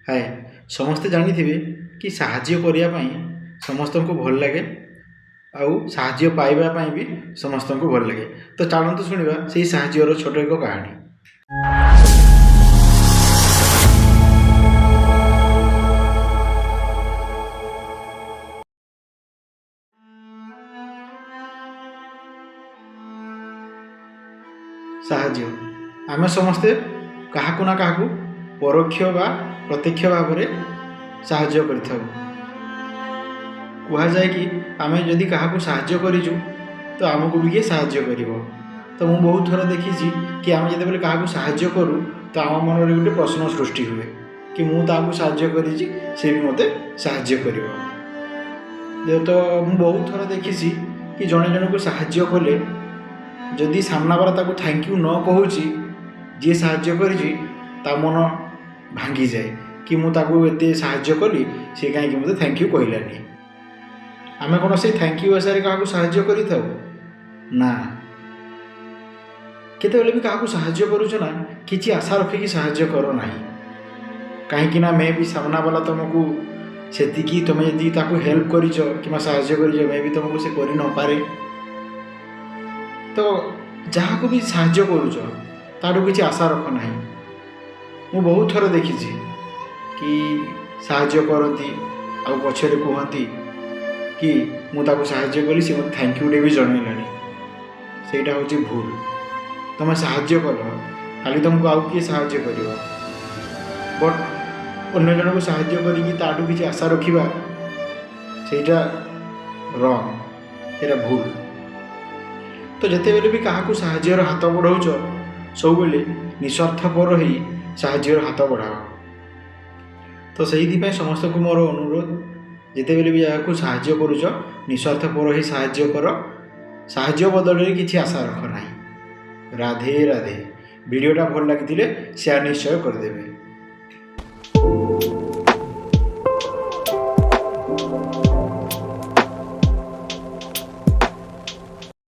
हाय समस्ते जानिथिबे कि साहाय्य करिया पई समस्तंको भल लागे आउ साहाय्य पाइबा पई भी समस्तंको भल लागे। तो चलन्तु शुणिबा सेही साहाय्यर छोट एक कहानी। साहाय्य आमे समस्ते काहाकु ना काहाकु परोक्ष बा प्रत्यक्ष भाव में साहाय्य करिथाउ। कुहा जाए कि आमे जदि काहाकु साहाय्य करिजु तो आमको भी किए साहाय्य करिवो। तो मु बहुत थर देखिछि कि आमे जतेबेले काहाकु साहाय्य करू तो आम मन रे गोटे प्रश्न सृष्टि हुए कि मु ताकु साहाय्य करिछि से भी मते साहाय्य करिवो। तो मु बहुत थर देखिछि कि जणे जणको साहाय्य कले जदि सामना वाला ताकु थैंक यू न कहूची जी साहाय्य करिछि ता मन भांगी जाए कि मु ताकु एते साहाय्य कली से कहीं मते थैंक यू कहलानी। आमे कोन से थैंक यू आसारे काहाकु साहाय्य करिथाउ ना। केतेबेले भी काहाकु साहाय्य करूछ ना किछि आशा रखिकी साहाय्य करो नाही। कहीं ना मे भी सामना वाला तुमको सेतिकी तुम यदि ताकु हेल्प करिछ कि साहाय्य करिछ मे भी तुमको से करि न पारे। तो जहाँ को भी साहाय्य करूछ ताडू किछि आशा रख नाही। मु बहुत थर देखिछि कि साहाय्य करती आ पछरे कहती कि मु ताकु साहाय्य कली से मते थैंक यू भी जनइलानी। सेटा होची भूल। तुम साहाय्य कल खाली तुमको आउ किए साहाय्य करिवो बट अन्य जन को साहाय्य करिकी ताडू किछि आशा रखिबा सेटा रंग, सेटा भूल। तो जितेबेले भी काहाकु साहाय्यर हाथ बढ़ाऊच सब बेले निस्वार्थपर ही साहाय्यर हाथ बढ़ाओ। तो से समस्त को मोर अनुरोध जितेबेले भी जहाँ साहाय्य करुच निस्वार्थपर ही साहाय्य कर। साहाय्य बदल किसी आशा रख ना। राधे राधे। वीडियोटा भल लगी शेयर निश्चय करदेवे।